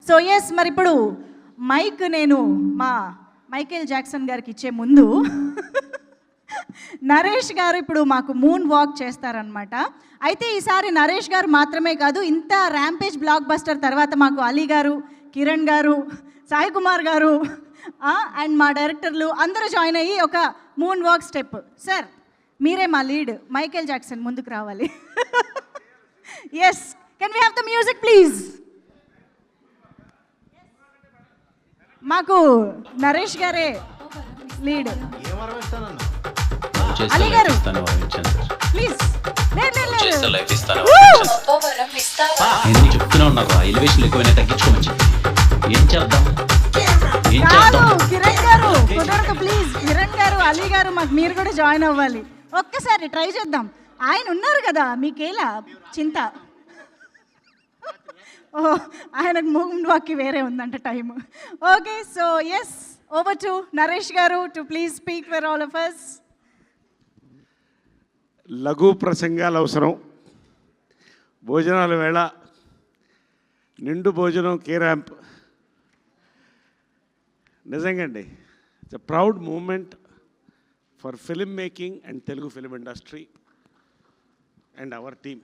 So yes, మరి ఇప్పుడు mic నేను మా మైకేల్ జాక్సన్ గారికి ఇచ్చే ముందు నరేష్ గారు ఇప్పుడు మాకు మూన్ వాక్ చేస్తారనమాట. అయితే ఈసారి నరేష్ గారు మాత్రమే కాదు, ఇంత ర్యాంపేజ్ బ్లాక్ బస్టర్ తర్వాత మాకు అలీ గారు, కిరణ్ గారు, సాయి కుమార్ గారు అండ్ మా డైరెక్టర్లు అందరూ జాయిన్ అయ్యి ఒక మూన్ వాక్ స్టెప్. సార్ మీరే మా లీడ్, మైకేల్ జాక్సన్ ముందుకు రావాలి. Yes, can we have the music please? మాకు నరేష్ గారే లీడ్. అలీ గారు ప్లీజ్. చెప్తూనే ఉన్నారు ఎలివేషన్ ఎక్కువైనా తగ్గించుకోమని. ఏం చేద్దాం? కిరణ్ గారు కుదరదు ప్లీజ్. కిరణ్ గారు, అలీ గారు, మాకు మీరు కూడా జాయిన్ అవ్వాలి. ఒక్కసారి ట్రై చేద్దాం. ఆయన ఉన్నారు కదా, మీకేలా చింత? ఓ, ఆయనకు మూన్ వాక్కి వేరే ఉందంట time. Okay, so yes, over to Naresh garu to please speak for all of us. లఘు ప్రసంగాలు అవసరం. భోజనాల వేళ నిండు భోజనం కే ర్యాంప్. నిజంగా అండి, it's a proud moment for film making and Telugu film industry and our team.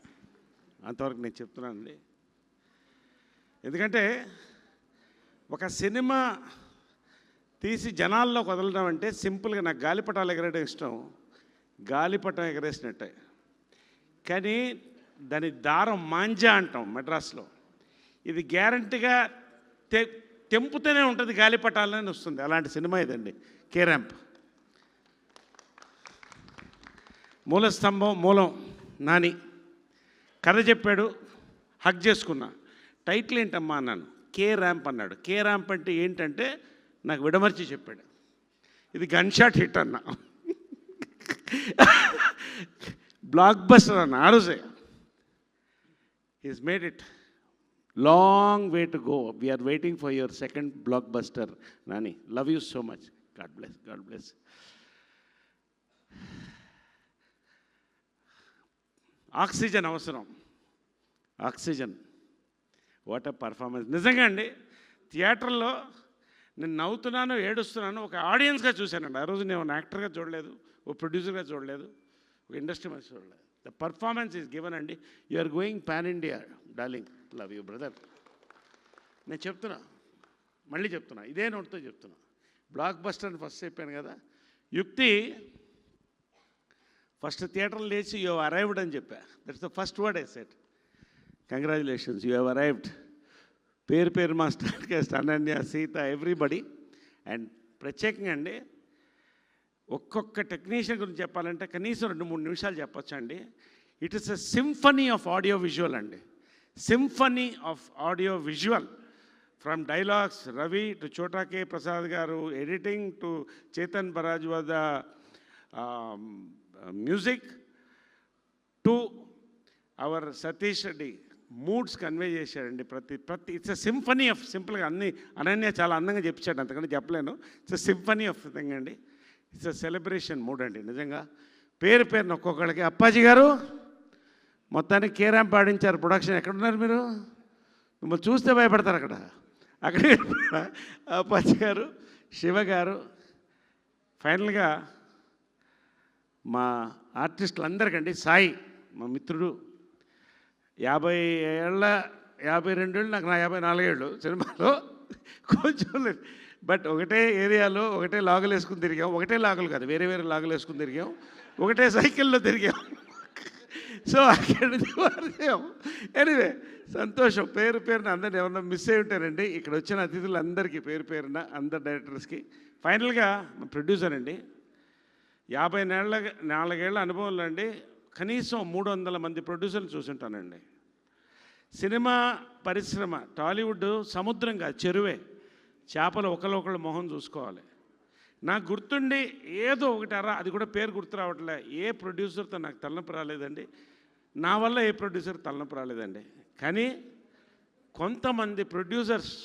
అంతవరకు నేను చెప్తున్నానండి. ఎందుకంటే ఒక సినిమా తీసి జనాల్లో వదలడం అంటే సింపుల్గా, నాకు గాలిపటాలు ఎగరేయడం ఇష్టం, గాలిపటం ఎగరేసినట్టే. కానీ దాని దారం మాంజా అంటాం మెడ్రాస్లో. ఇది గ్యారంటీగా తెంపుతూనే ఉంటుంది, గాలిపటాలని వస్తుంది. అలాంటి సినిమా ఇదండి కే ర్యాంప్. మూలస్తంభం, మూలం నాని కథ చెప్పాడు, హక్ చేసుకున్నా. టైటిల్ ఏంటమ్మా అన్నాను. కే ర్యాంప్ అన్నాడు. కే ర్యాంప్ అంటే ఏంటంటే నాకు విడమర్చి చెప్పాడు. ఇది గన్ షాట్ హిట్ అన్నా. బ్లాక్ బస్టర్ అన్న ఆ రోజే. Is made it. Long way to go. We're waiting for your second blockbuster Nani. Love you so much. God bless, God bless. Oxygen అవసరం. ఆక్సిజన్. What a performance. నిజంగా అండి, థియేటర్లో నేను నవ్వుతున్నాను, ఏడుస్తున్నాను ఒక ఆడియన్స్గా చూశానండి. ఆ రోజు నేను యాక్టర్గా చూడలేదు, ఓ ప్రొడ్యూసర్గా చూడలేదు, ఒక ఇండస్ట్రీ మనిషి చూడలేదు. ద పర్ఫార్మెన్స్ ఈజ్ గివెన్ అండి. You are going pan India darling. Love you brother. నేను చెప్తున్నా, మళ్ళీ చెప్తున్నా, ఇదే నోట్తో చెప్తున్నా. బ్లాక్ బస్టర్ అని ఫస్ట్ చెప్పాను కదా. యుక్తి ఫస్ట్ థియేటర్లో లేచి యూ హ్యావ్ అరైవ్డ్ అని చెప్పా. That's the first word I said. Congratulations, you have arrived. పేరు పేరు మా star cast Ananya, Sita, everybody. And ప్రత్యేకంగా అండి, ఒక్కొక్క టెక్నీషియన్ గురించి చెప్పాలంటే కనీసం 2-3 నిమిషాలు చెప్పొచ్చు అండి. It is a symphony of audio visual అండి. Symphony of audio visual. From dialogues Ravi to Chota K Prasad garu, editing to Chetan బరాజ్వాద music to our Satish Reddy moods convey చేశాడండి. ప్రతి ఇట్స్ ఎ సింఫనీ ఆఫ్, సింపుల్గా అన్ని అనన్య చాలా అందంగా చెప్పాడు, అంతకంటే చెప్పలేను. It's a symphony of thing అండి. ఇట్స్ ఎ సెలబ్రేషన్ మూడ్ అండి. నిజంగా పేరు పేరున ఒక్కొక్కడికి. అప్పాజీ గారు మొత్తానికి కే ర్యాంప్ పాడించారు. ప్రొడక్షన్ ఎక్కడున్నారు మీరు? మిమ్మల్ని చూస్తే భయపడతారు అక్కడ. అక్కడే అప్పాజీ గారు, శివ గారు. ఫైనల్గా మా ఆర్టిస్టులు అందరికండి, సాయి మా మిత్రుడు, 52 ఏళ్ళు, నాకు 54 ఏళ్ళు సినిమాలో కొంచెం లేదు. బట్ ఒకటే ఏరియాలో ఒకటే లాగులు వేసుకుని తిరిగాం. ఒకటే లాగులు కాదు, వేరే వేరే లాగులు వేసుకుని తిరిగాం. ఒకటే సైకిల్లో తిరిగాం. సో అక్కడి నుంచి ఎనీవే సంతోషం. పేరు పేరున అందరిని ఎవరన్నా మిస్ అయి ఉంటారండి. ఇక్కడ వచ్చిన అతిథులందరికీ పేరు పేరున, అందరు డైరెక్టర్స్కి. ఫైనల్గా మా ప్రొడ్యూసర్ అండి, 54 ఏళ్ళ అనుభవంలో అండి కనీసం 300 మంది ప్రొడ్యూసర్లు చూసుంటానండి. సినిమా పరిశ్రమ టాలీవుడ్ సముద్రంగా చెరువే. చేపలు ఒకళ్ళొకళ్ళు మొహం చూసుకోవాలి. నాకు గుర్తుండి ఏదో ఒకటి అది కూడా పేరు గుర్తు రావట్లే, ఏ ప్రొడ్యూసర్తో నాకు తలనొప్పి రాలేదండి. నా వల్ల ఏ ప్రొడ్యూసర్ తలనొప్పి రాలేదండి. కానీ కొంతమంది ప్రొడ్యూసర్స్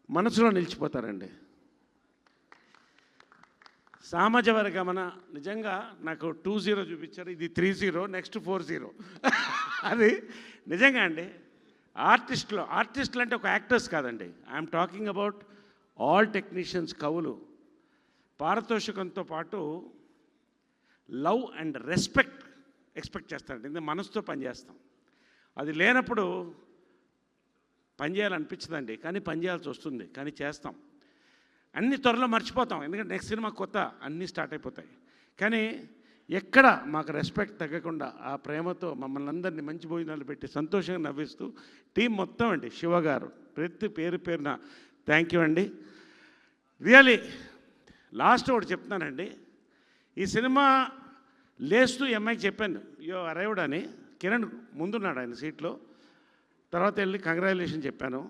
మనసులో నిలిచిపోతారండి. సామజవర గమన నిజంగా నాకు 20 చూపించారు, ఇది 30, నెక్స్ట్ 40. అది నిజంగా అండి ఆర్టిస్టులు అంటే ఒక యాక్టర్స్ కాదండి. I'm talking about all technicians, కవులు. పారితోషికంతో పాటు లవ్ అండ్ రెస్పెక్ట్ ఎక్స్పెక్ట్ చేస్తారండి. ఇది మనసుతో పనిచేస్తాం. అది లేనప్పుడు పని చేయాలనిపించదండి, కానీ పని చేయాల్సి వస్తుంది, కానీ చేస్తాం. అన్ని త్వరలో మర్చిపోతాం, ఎందుకంటే నెక్స్ట్ సినిమా కొత్త, అన్నీ స్టార్ట్ అయిపోతాయి. కానీ ఎక్కడ మాకు రెస్పెక్ట్ తగ్గకుండా ఆ ప్రేమతో మమ్మల్ని అందరినీ మంచి భోజనాలు పెట్టి సంతోషంగా నవ్విస్తూ టీం మొత్తం అండి, శివ గారు ప్రతి పేరున థ్యాంక్ యూ అండి. రియలీ లాస్ట్ ఒకటి చెప్తున్నానండి. ఈ సినిమా లేస్తూ ఈ అమ్మాయికి చెప్పాను యో అరైవ్డ్ అని. కిరణ్ ముందున్నాడు ఆయన సీట్లో. తర్వాత వెళ్ళి కంగ్రాచులేషన్ చెప్పాను.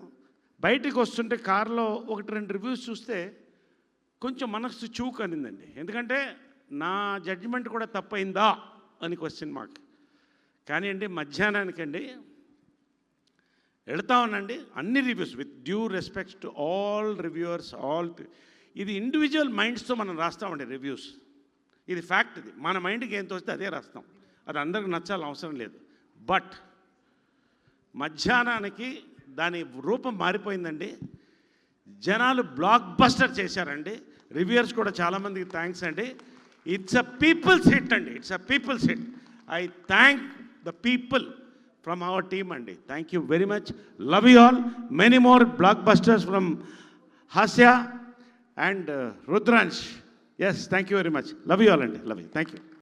బయటికి వస్తుంటే కారులో 1-2 రివ్యూస్ చూస్తే కొంచెం మనసు చూక్ అనిందండి. ఎందుకంటే నా జడ్జిమెంట్ కూడా తప్పైందా అని క్వశ్చన్ మార్క్. కానీ అండి మధ్యాహ్నానికండి వెళ్తా ఉన్నాండి అన్ని reviews with due respects to all reviewers, ఇది ఇండివిజువల్ మైండ్స్తో మనం రాస్తామండి రివ్యూస్. ఇది ఫ్యాక్ట్. ఇది మన మైండ్కి ఏం తోస్తే అదే రాస్తాం. అది అందరికి నచ్చాలని అవసరం లేదు. బట్ మధ్యాహ్నానికి దాని రూపం మారిపోయిందండి. జనాలు బ్లాక్ బస్టర్ చేశారండి. రివ్యూయర్స్ కూడా చాలామందికి థ్యాంక్స్ అండి. ఇట్స్ అ పీపుల్స్ హిట్ అండి. It's a peoples hit. I thank the people from our team అండి. Thank you very much. Love you all. Many more blockbusters from Hasya and Rudransh. Yes, thank you very much. Love you all అండి. Love you. Thank you.